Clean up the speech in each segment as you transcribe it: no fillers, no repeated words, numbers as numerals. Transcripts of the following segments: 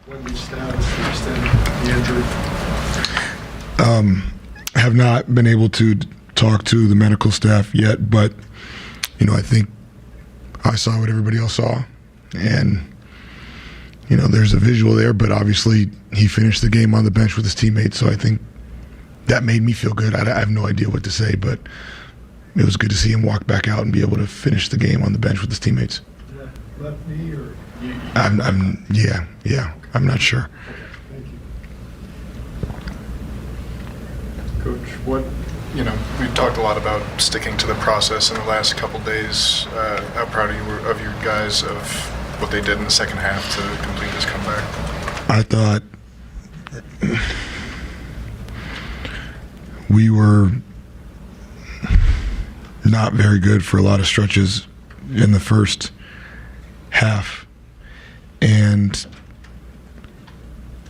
Wemby's status, the extent of the injury? I have not been able to talk to the medical staff yet, but, I think I saw what everybody else saw. And, there's a visual there, but obviously he finished the game on the bench with his teammates, so I think that made me feel good. I have no idea what to say, but it was good to see him walk back out and be able to finish the game on the bench with his teammates. Left knee or? I'm not sure. Okay, thank you. Coach, we talked a lot about sticking to the process in the last couple days. How proud of you guys of what they did in the second half to complete this comeback? I thought we were not very good for a lot of stretches in the first half, and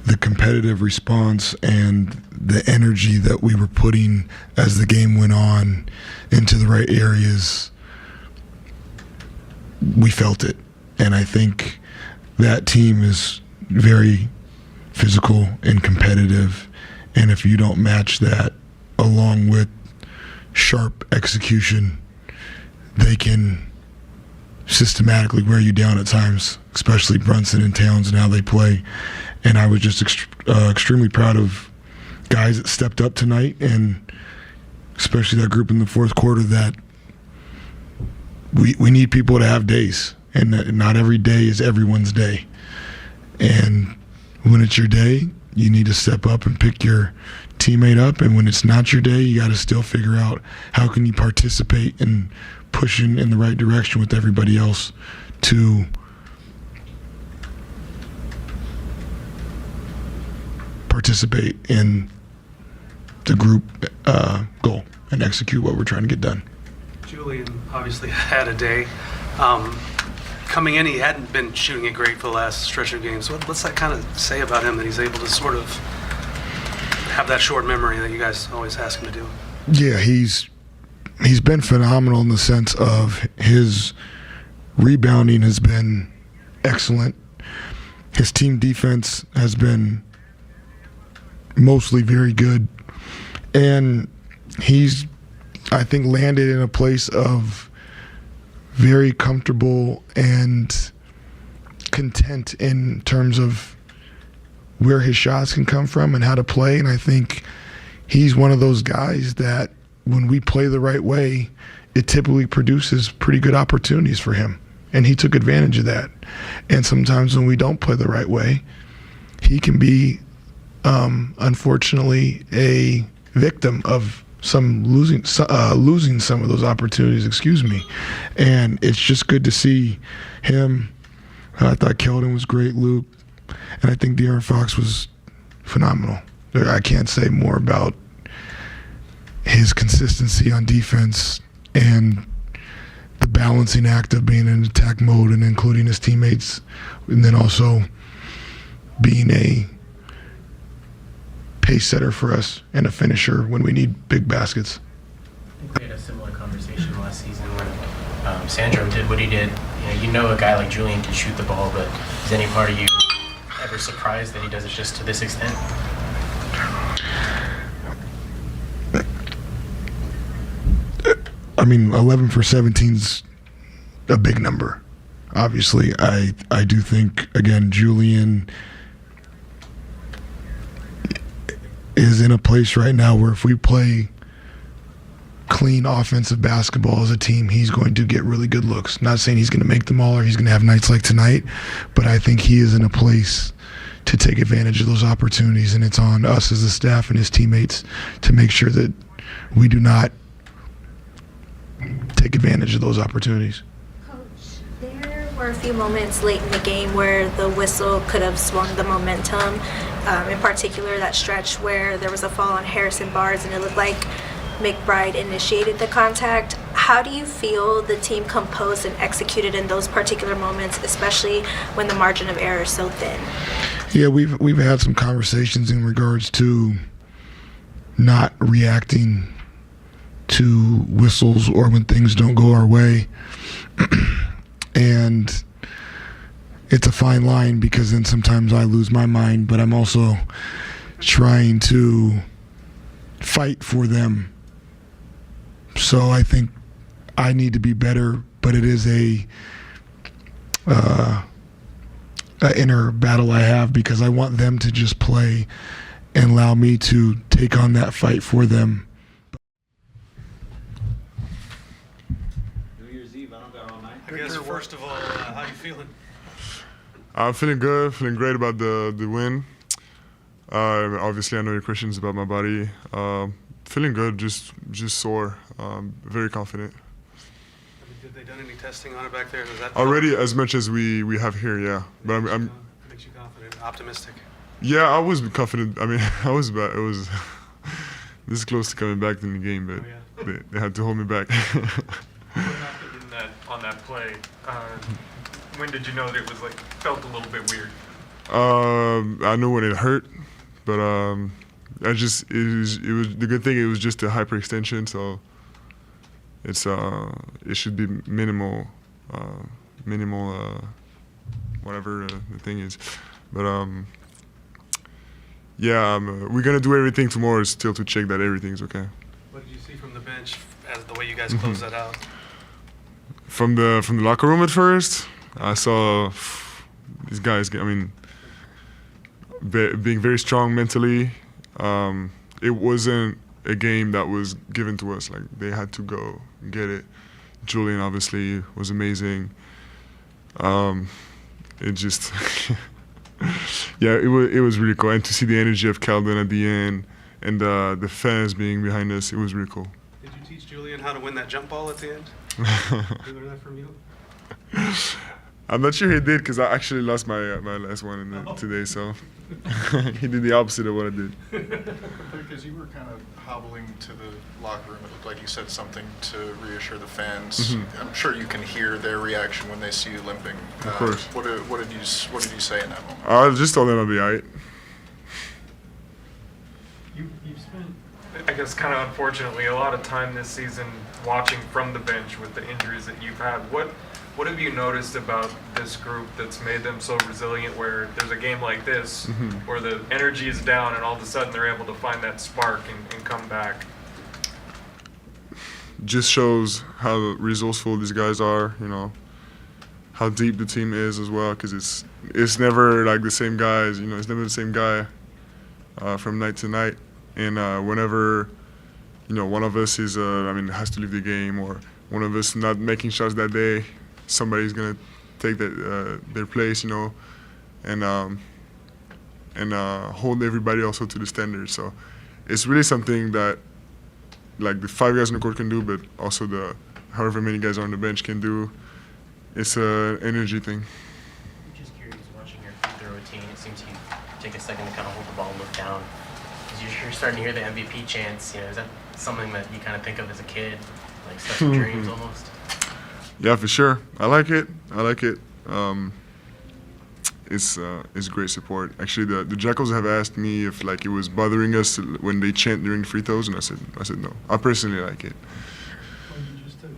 the competitive response and the energy that we were putting as the game went on into the right areas, we felt it. And I think that team is very physical and competitive, and if you don't match that along with sharp execution, they can systematically wear you down at times, especially Brunson and Towns and how they play. And I was just extremely proud of guys that stepped up tonight, and especially that group in the fourth quarter, that we need people to have days, and not every day is everyone's day. And when it's your day, you need to step up and pick your teammate up, and when it's not your day, you got to still figure out how can you participate in pushing in the right direction with everybody else to participate in the group goal and execute what we're trying to get done. Julian obviously had a day. Coming in, he hadn't been shooting it great for the last stretch of games. What's that kind of say about him, that he's able to sort of have that short memory that you guys always ask him to do? Yeah, he's been phenomenal in the sense of his rebounding has been excellent. His team defense has been mostly very good, and he's, I think, landed in a place of very comfortable and content in terms of where his shots can come from and how to play. And I think he's one of those guys that when we play the right way, it typically produces pretty good opportunities for him, and he took advantage of that. And sometimes when we don't play the right way, he can be unfortunately a victim of losing some of those opportunities, and it's just good to see him. I thought Keldon was great, Luke, and I think De'Aaron Fox was phenomenal. I can't say more about his consistency on defense and the balancing act of being in attack mode and including his teammates, and then also being a pace setter for us and a finisher when we need big baskets. I think we had a similar conversation last season when Sandro did what he did. You know a guy like Julian can shoot the ball, but is any part of you ever surprised that he does it just to this extent? I mean, 11 for 17's a big number. Obviously, I do think, again, Julian is in a place right now where if we play clean offensive basketball as a team, he's going to get really good looks. Not saying he's going to make them all or he's going to have nights like tonight, but I think he is in a place to take advantage of those opportunities, and it's on us as a staff and his teammates to make sure that we do not take advantage of those opportunities. Coach, there were a few moments late in the game where the whistle could have swung the momentum. In particular, that stretch where there was a fall on Harrison Barnes and it looked like McBride initiated the contact. How do you feel the team composed and executed in those particular moments, especially when the margin of error is so thin? Yeah, we've had some conversations in regards to not reacting to whistles or when things don't go our way. And it's a fine line because then sometimes I lose my mind, but I'm also trying to fight for them. So I think I need to be better, but it is a inner battle I have because I want them to just play and allow me to take on that fight for them. New Year's Eve, I don't got all night. I guess first of all, how you feeling? I'm feeling good, feeling great about the win. Obviously, I know your questions about my body. Feeling good, just sore, very confident. Did they done any testing on it back there? Does that Already as much as we have here, yeah. But I'm makes you confident, optimistic. yeah, I was confident. I mean, I was this close to coming back in the game, but they had to hold me back. On that play, when did you know that it was felt a little bit weird? I know when it hurt, but it was the good thing. It was just a hyperextension, so it should be minimal, whatever the thing is. But yeah, we're gonna do everything tomorrow still to check that everything's okay. What did you see from the bench as the way you guys closed that out? From the locker room at first, I saw these guys. I mean, being very strong mentally. It wasn't a game that was given to us. Like they had to go get it. Julian obviously was amazing. It just, yeah, it was really cool. And to see the energy of Keldon at the end and the fans being behind us, it was really cool. Did you teach Julian how to win that jump ball at the end? Did you learn that from you? I'm not sure he did because I actually lost my last one today, so he did the opposite of what I did. Because you were kind of hobbling to the locker room, it looked like you said something to reassure the fans. I'm sure you can hear their reaction when they see you limping. Of course. What did you say in that moment? I just told them I'll be alright. You've spent, I guess, kind of unfortunately, a lot of time this season watching from the bench with the injuries that you've had. What have you noticed about this group that's made them so resilient where there's a game like this where the energy is down and all of a sudden they're able to find that spark and come back? Just shows how resourceful these guys are, you know, how deep the team is as well, because it's never like the same guys, you know, it's never the same guy from night to night. And whenever, you know, one of us is, has to leave the game or one of us not making shots that day, somebody's gonna take their place, you know, and hold everybody also to the standard. So it's really something that like the 5 guys on the court can do, but also the however many guys on the bench can do. It's an energy thing. I'm just curious, watching your free throw routine, it seems you take a second to kind of hold the ball and look down. As you're starting to hear the MVP chants, you know, is that something that you kind of think of as a kid, like stuff in dreams almost? Yeah, for sure. I like it. It's great support. Actually, the Jackals have asked me if like it was bothering us when they chant during the free throws, and I said no. I personally like it. Just to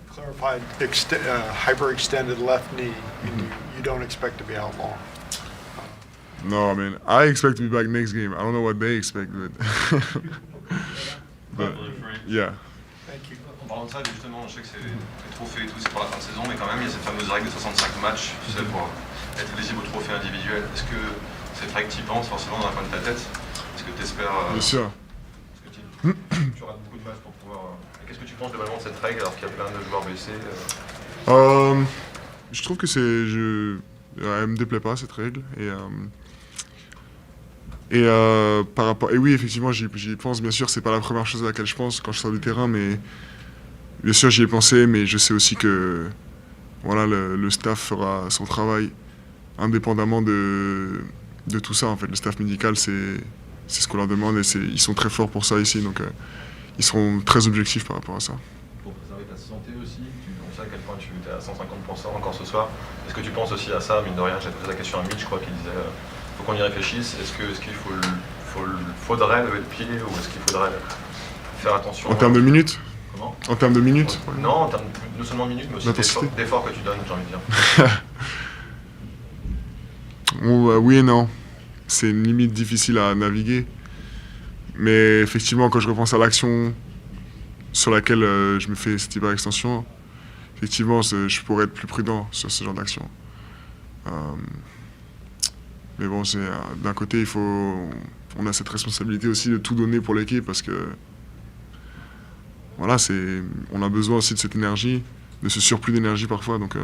clarify, hyperextended left knee, you don't expect to be out long. No, I mean, I expect to be back next game. I don't know what they expect, but yeah. Thank you. En parlant de ça, justement, je sais que c'est les trophées et tout, c'est pour la fin de saison, mais quand même, il y a cette fameuse règle de 65 matchs, tu sais, pour être éligible au trophée individuel. Est-ce que cette règle, tu y penses forcément dans la coin de ta tête? Est-ce que tu espères. Bien sûr. Tu auras beaucoup de matchs pour pouvoir. Qu'est-ce que tu penses globalement de cette règle alors qu'il y a plein de joueurs blessés? Je trouve que elle me déplaît pas cette règle et par rapport oui effectivement j'y pense, bien sûr c'est pas la première chose à laquelle je pense quand je sors du terrain, mais bien sûr j'y ai pensé, mais je sais aussi que voilà le staff fera son travail indépendamment de tout ça en fait. Le staff médical c'est ce qu'on leur demande et ils sont très forts pour ça ici, donc ils seront très objectifs par rapport à ça. Pour préserver ta santé aussi, on sait à quel point tu es à 150% encore ce soir. Est-ce que tu penses aussi à ça, mine de rien? J'ai posé la question à Mitch, je crois qu'il disait faut qu'on y réfléchisse. Est-ce qu'il faudrait lever le pied ou est-ce qu'il faudrait faire attention? En termes de minutes? Comment? En termes de minutes? Non, en termes non seulement de minutes, mais aussi d'efforts que tu donnes, j'ai envie de dire. Oui et non. C'est une limite difficile à naviguer. Mais effectivement, quand je repense à l'action sur laquelle je me fais cette hyperextension, effectivement, je pourrais être plus prudent sur ce genre d'action. Mais bon, d'un côté, on a cette responsabilité aussi de tout donner pour l'équipe parce que voilà, on a besoin aussi de cette énergie, de ce surplus d'énergie parfois. Donc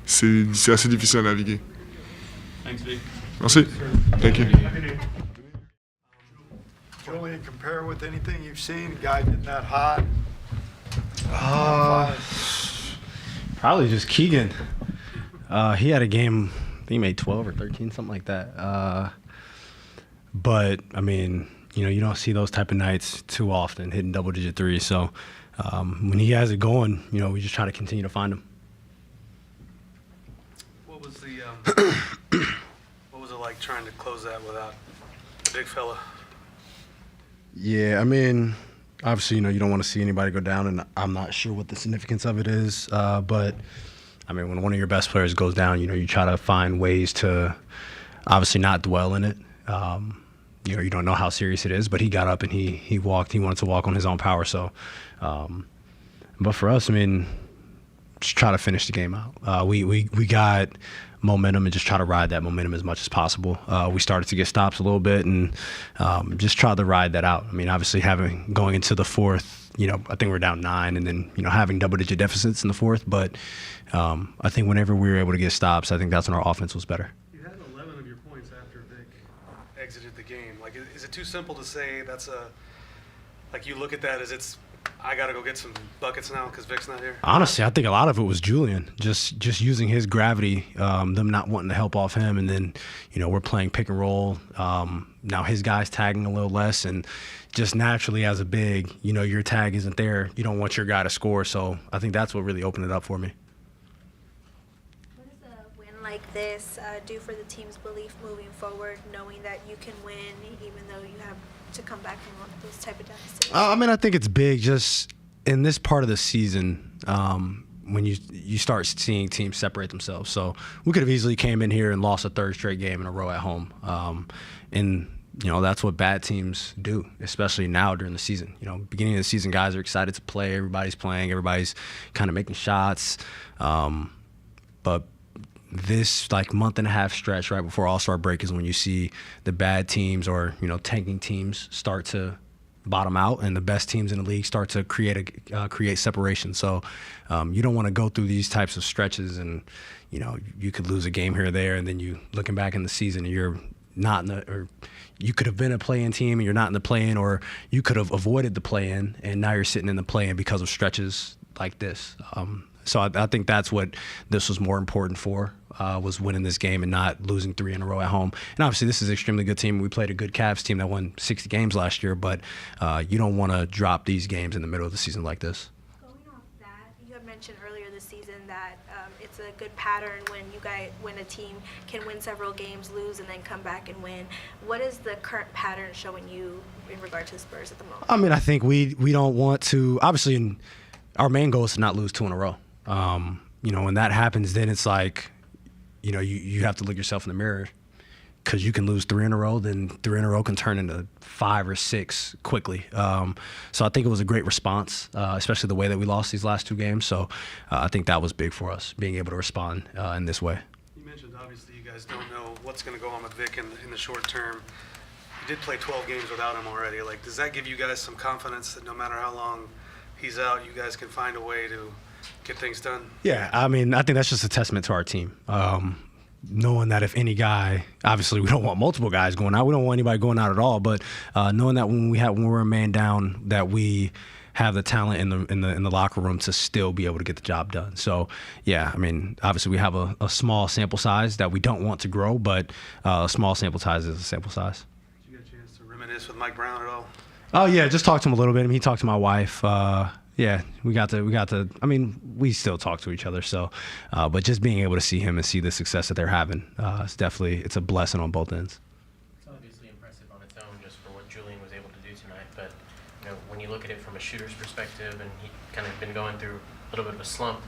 c'est assez difficile à naviguer. Thanks, Vic. Merci. Thank you. Julian, compare with anything you've seen, guy getting that hot. Probably just Keegan. He had a game, I think he made 12 or 13, something like that. But, I mean, you don't see those type of nights too often, hitting double-digit threes. So when he has it going, we just try to continue to find him. What was the what was it like trying to close that without the big fella? Yeah, I mean, obviously, you don't want to see anybody go down, and I'm not sure what the significance of it is. But, I mean, when one of your best players goes down, you try to find ways to obviously not dwell in it. You don't know how serious it is, but he got up and he walked. He wanted to walk on his own power. So, but for us, I mean, just try to finish the game out. We got momentum and just try to ride that momentum as much as possible. We started to get stops a little bit and just try to ride that out. I mean, obviously going into the fourth, I think we're down 9 and then, having double-digit deficits in the fourth. But I think whenever we were able to get stops, I think that's when our offense was better. You had 11 of your points after Vic exited the game. Like, is it too simple to say like you look at that as I got to go get some buckets now because Vic's not here? Honestly, I think a lot of it was Julian, just using his gravity, them not wanting to help off him. And then, we're playing pick and roll. Now his guy's tagging a little less. And just naturally as a big, your tag isn't there. You don't want your guy to score. So I think that's what really opened it up for me. What does a win like this do for the team's belief moving forward, knowing that you can win even though you have to come back from those type of deficits? I mean, I think it's big just in this part of the season when you start seeing teams separate themselves. So we could have easily came in here and lost a third straight game in a row at home. And, that's what bad teams do, especially now during the season. Beginning of the season, guys are excited to play. Everybody's playing. Everybody's kind of making shots. But this month and a half stretch right before All-Star break is when you see the bad teams or tanking teams start to bottom out and the best teams in the league start to create separation. So you don't want to go through these types of stretches and you could lose a game here or there, and then you looking back in the season and you're not or you could have been a play-in team and you're not in the play-in, or you could have avoided the play-in and now you're sitting in the play-in because of stretches like this. So I think that's what this was more important for, was winning this game and not losing 3 in a row at home. And obviously this is an extremely good team. We played a good Cavs team that won 60 games last year, but you don't want to drop these games in the middle of the season like this. Going off that, you had mentioned earlier this season that it's a good pattern when a team can win several games, lose, and then come back and win. What is the current pattern showing you in regard to the Spurs at the moment? I mean, I think we don't want to, obviously our main goal is to not lose 2 in a row. When that happens, then it's like, you have to look yourself in the mirror, because you can lose 3 in a row, then 3 in a row can turn into 5 or 6 quickly. So I think it was a great response, especially the way that we lost these last 2 games. So I think that was big for us, being able to respond in this way. You mentioned, obviously, you guys don't know what's going to go on with Vic in the short term. You did play 12 games without him already. Does that give you guys some confidence that no matter how long he's out, you guys can find a way to get things done? Yeah, I mean, I think that's just a testament to our team. Knowing that if any guy, obviously we don't want multiple guys going out. We don't want anybody going out at all. But knowing that when we're a man down, that we have the talent in the locker room to still be able to get the job done. So yeah, I mean, obviously we have a small sample size that we don't want to grow, but a small sample size is a sample size. Did you get a chance to reminisce with Mike Brown at all? Oh yeah, just talked to him a little bit. I mean, he talked to my wife. Yeah, we got to. I mean, we still talk to each other. So, but just being able to see him and see the success that they're having, it's a blessing on both ends. It's obviously impressive on its own just for what Julian was able to do tonight. But when you look at it from a shooter's perspective, and he kind of been going through a little bit of a slump,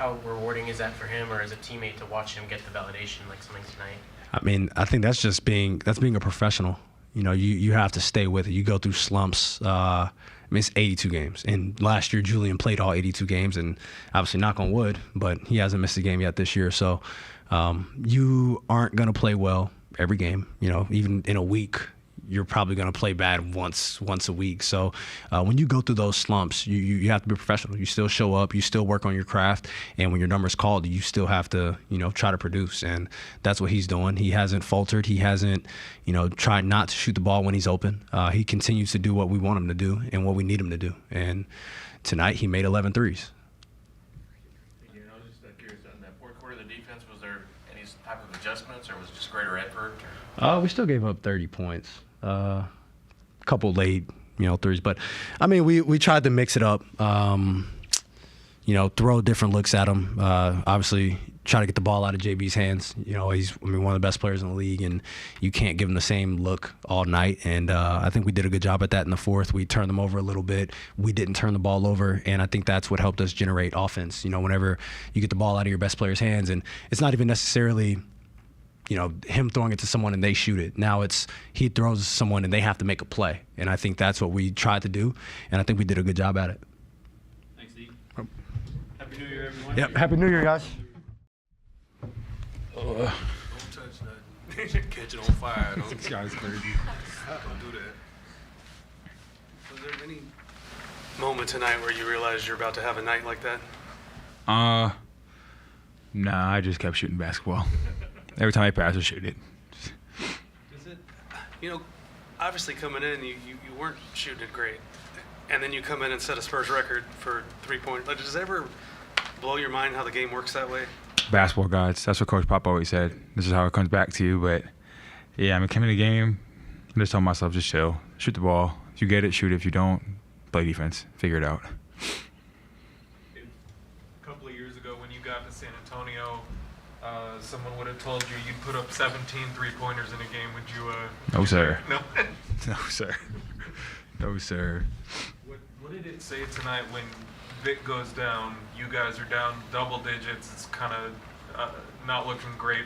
how rewarding is that for him or as a teammate to watch him get the validation like something tonight? I mean, I think that's being a professional. You know, you have to stay with it. You go through slumps. I mean, it's 82 games. And last year, Julian played all 82 games, and obviously, knock on wood, but he hasn't missed a game yet this year. So you aren't going to play well every game. You know, even in a week, you're probably going to play bad once a week. So when you go through those slumps, you have to be professional. You still show up, you still work on your craft, and when your number's called, you still have to, you know, try to produce. And that's what he's doing. He hasn't faltered. He hasn't, you know, tried not to shoot the ball when he's open. He continues to do what we want him to do and what we need him to do. And tonight he made 11 threes. You know, just curious, in that fourth quarter of the defense, was there any type of adjustments or was it just greater effort? We still gave up 30 points. A couple late, you know, threes, but I mean, we tried to mix it up. You know, throw different looks at him. Obviously, try to get the ball out of JB's hands. You know, he's one of the best players in the league, and you can't give him the same look all night. And I think we did a good job at that in the fourth. We turned them over a little bit. We didn't turn the ball over, and I think that's what helped us generate offense. You know, whenever you get the ball out of your best player's hands, and it's not even necessarily, you know, him throwing it to someone and they shoot it. Now it's he throws it to someone and they have to make a play. And I think that's what we tried to do, and I think we did a good job at it. Thanks, Steve. Happy New Year, everyone. Yep, Happy New Year, guys. Don't touch that. Catch it on fire. This guy's crazy. Don't do that. Was there any moment tonight where you realized you're about to have a night like that? Nah, I just kept shooting basketball. Every time I pass, I shoot it. Is it, you know, obviously coming in, you weren't shooting it great. And then you come in and set a Spurs record for 3-point. Like, does it ever blow your mind how the game works that way? Basketball gods. That's what Coach Pop always said. This is how it comes back to you. But, yeah, I mean, coming in the game, I just told myself, just chill. Shoot the ball. If you get it, shoot it. If you don't, play defense. Figure it out. A couple of years ago when you got to San Antonio, someone would have told you you'd put up 17 three-pointers in a game. Would you? No, sir. No. No, sir. No, sir. What did it say tonight when Vic goes down? You guys are down double digits. It's kind of not looking great.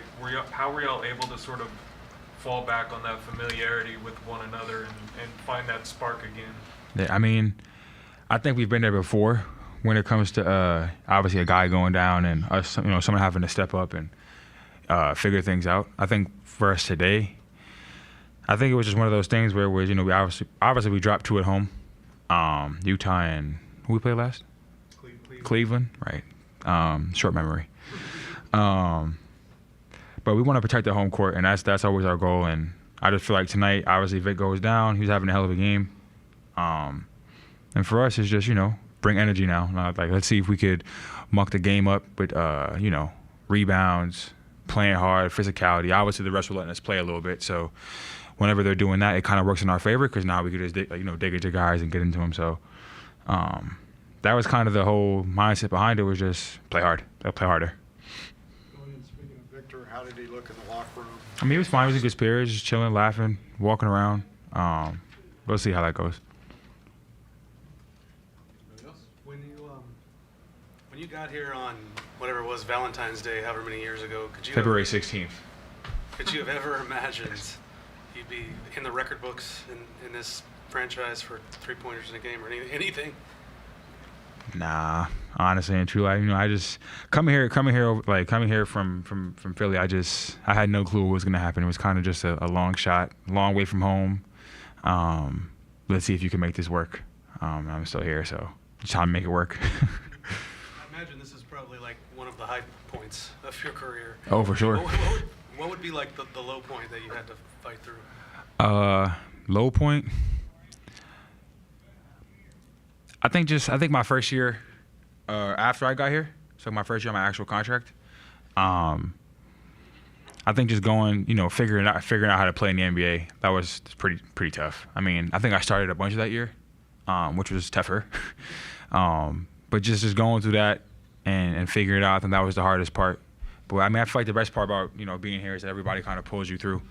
How were y'all able to sort of fall back on that familiarity with one another and find that spark again? Yeah, I mean, I think we've been there before when it comes to obviously a guy going down and us, you know, someone having to step up and figure things out. I think for us today, I think it was just one of those things where you know, we obviously we dropped 2 at home, Utah and who we played last? Cleveland, right? Short memory. But we want to protect the home court, and that's always our goal. And I just feel like tonight, obviously, Vic goes down. He was having a hell of a game. And for us, it's just, you know, bring energy now. Like, let's see if we could muck the game up with, you know, rebounds, playing hard, physicality. Obviously, the rest were letting us play a little bit. So whenever they're doing that, it kind of works in our favor because now we could just, you know, dig at your guys and get into them. So that was kind of the whole mindset behind it, was just play hard. They'll play harder. Speaking of Victor, how did he look in the locker room? I mean, he was fine. He was in good spirits, just chilling, laughing, walking around. We'll see how that goes. When you got here on whatever it was, Valentine's Day, however many years ago, could you February 16th. Could you have ever imagined you'd be in the record books in this franchise for 3-pointers in a game or anything? Nah, honestly and truly, you know, I just coming here from Philly. I had no clue what was gonna happen. It was kind of just a long shot, long way from home. Let's see if you can make this work. I'm still here, so just trying to make it work. I imagine this is probably like one of the high points of your career. Oh, for sure. What would be like the low point that you had to fight through? Low point. I think my first year after I got here, so my first year on my actual contract, I think just going, you know, figuring out how to play in the NBA, that was pretty tough. I mean, I think I started a bunch of that year, which was tougher. But just going through that and figuring it out, I think that was the hardest part. But I mean, I feel like the best part about, you know, being here is that everybody kind of pulls you through.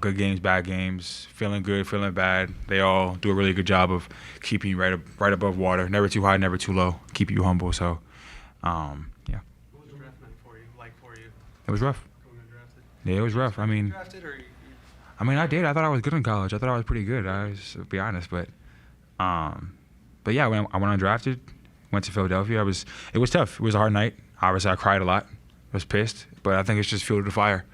Good games, bad games, feeling good, feeling bad. They all do a really good job of keeping you right above water, never too high, never too low, keep you humble. So, yeah, It was rough. Going undrafted? Yeah, it was rough. I mean, Drafted or I did. I thought I was good in college. I thought I was pretty good. To be honest, but yeah, when I went undrafted, went to Philadelphia. It was tough. It was a hard night. Obviously, I cried a lot. I was pissed, but I think it's just fuel to the fire.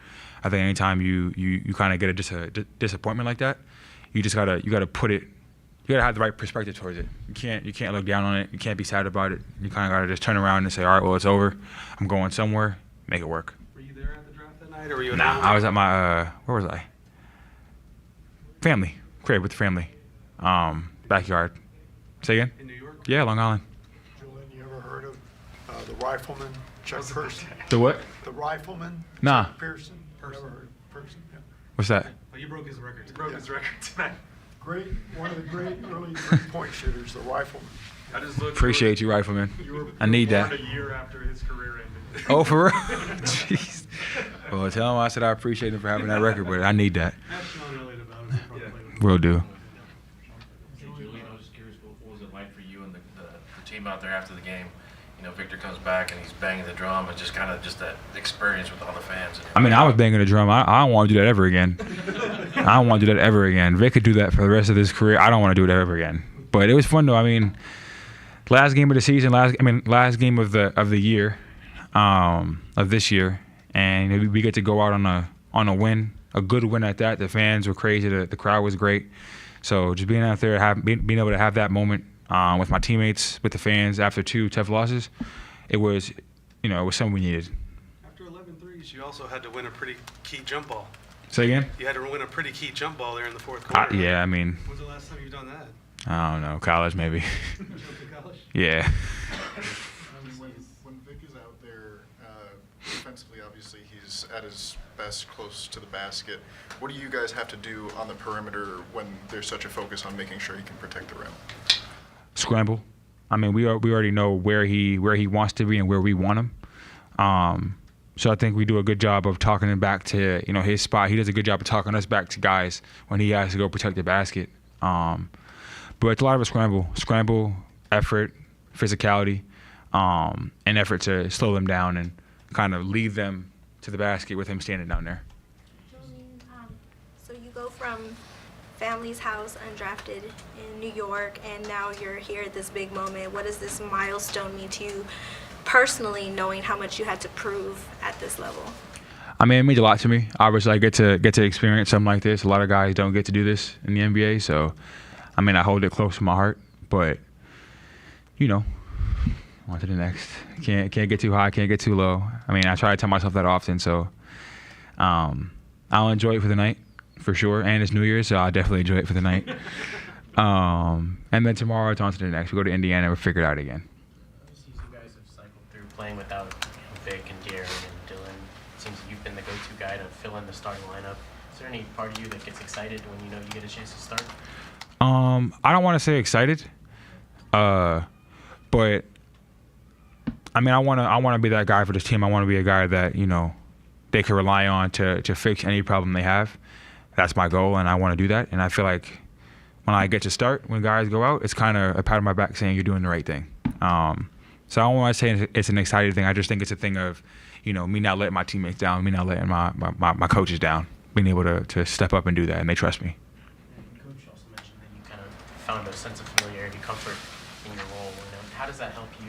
I think anytime you kind of get a disappointment like that, you gotta put it. You gotta have the right perspective towards it. You can't look down on it. You can't be sad about it. You kind of gotta just turn around and say, all right, well, it's over. I'm going somewhere. Make it work. were you there at the draft that night, or were you? At Nah, home? I was at my where was I? Family crib with the family, backyard. Say again? In New York. Yeah, Long Island. Julian, you ever heard of the rifleman, Chuck Pearson? The what? The rifleman? Nah. Chuck Pearson? Never heard of Pearson, yeah. What's that? Oh, you broke his record. He broke his record tonight. One of the great early three-point shooters, the rifleman. I just looked. Appreciate you, Rifleman. I need born that. a year after his career ended. Oh, for real? Jeez. Well, tell him I said I appreciate him for having that record, but I need that. Ask Sean Elliott about it. He'll probably play with Will do. Julian, I was just curious, what was it like for you and the team out there after the game? You know, Victor comes back and he's banging the drum and just kind of that experience with all the fans. I mean, I was banging the drum. I don't want to do that ever again. I don't want to do that ever again. Vic could do that for the rest of his career. I don't want to do it ever again. But it was fun though. I mean, last game of the season, last game of the year, of this year, and we get to go out on a win, a good win at that. The fans were crazy. The crowd was great. So just being out there, being able to have that moment with my teammates, with the fans after 2 tough losses, it was something we needed. After 11 threes, you also had to win a pretty key jump ball. Say again? You had to win a pretty key jump ball there in the fourth quarter. Yeah, I mean, When's the last time you've done that? I don't know, college maybe. Jumped in college? Yeah. When Vic is out there, defensively, obviously, he's at his best close to the basket. What do you guys have to do on the perimeter when there's such a focus on making sure he can protect the rim? Scramble. I mean, we already know where he wants to be and where we want him. So I think we do a good job of talking him back to his spot. He does a good job of talking us back to guys when he has to go protect the basket. But it's a lot of a scramble, effort, physicality, and effort to slow them down and kind of lead them to the basket with him standing down there. Julian, so you go from family's house, undrafted in New York, and now you're here at this big moment. What does this milestone mean to you personally, knowing how much you had to prove at this level? I mean, it means a lot to me. Obviously, I get to experience something like this. A lot of guys don't get to do this in the NBA, so I mean, I hold it close to my heart. But on to the next. Can't get too high, can't get too low. I mean, I try to tell myself that often. So I'll enjoy it for the night, for sure. And it's New Year's, so I'll definitely enjoy it for the night. And then tomorrow it's on to the next. We go to Indiana and we'll figure it out again. Obviously, you guys have cycled through playing without Vic and Darren and Dylan. It seems like you've been the go-to guy to fill in the starting lineup. Is there any part of you that gets excited when you know you get a chance to start? I don't want to say excited, but I mean, I want to be that guy for this team. I want to be a guy that they can rely on to fix any problem they have. That's my goal, and I want to do that. And I feel like when I get to start, when guys go out, it's kind of a pat on my back saying you're doing the right thing. So I don't want to say it's an exciting thing. I just think it's a thing of, me not letting my teammates down, me not letting my coaches down, being able to step up and do that, and they trust me. And Coach also mentioned that you kind of found a sense of familiarity, comfort in your role. How does that help you?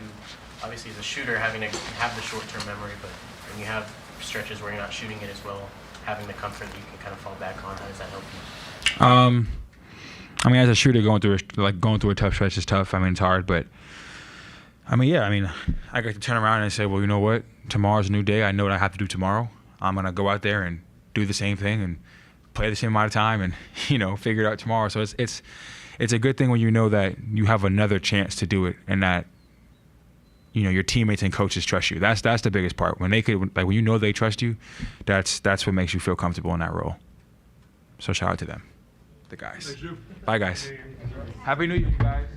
Obviously, as a shooter, having to have the short-term memory, but when you have stretches where you're not shooting it as well, having the comfort that you can kind of fall back on, how does that help you? I mean, as a shooter, going through a tough stretch is tough. I mean, it's hard, but I get to turn around and say, well, you know what? Tomorrow's a new day. I know what I have to do tomorrow. I'm gonna go out there and do the same thing and play the same amount of time and figure it out tomorrow. So it's a good thing when you know that you have another chance to do it and that your teammates and coaches trust you. That's the biggest part. When they when they trust you, that's what makes you feel comfortable in that role. So shout out to them, the guys. Bye, guys. Happy New Year, guys.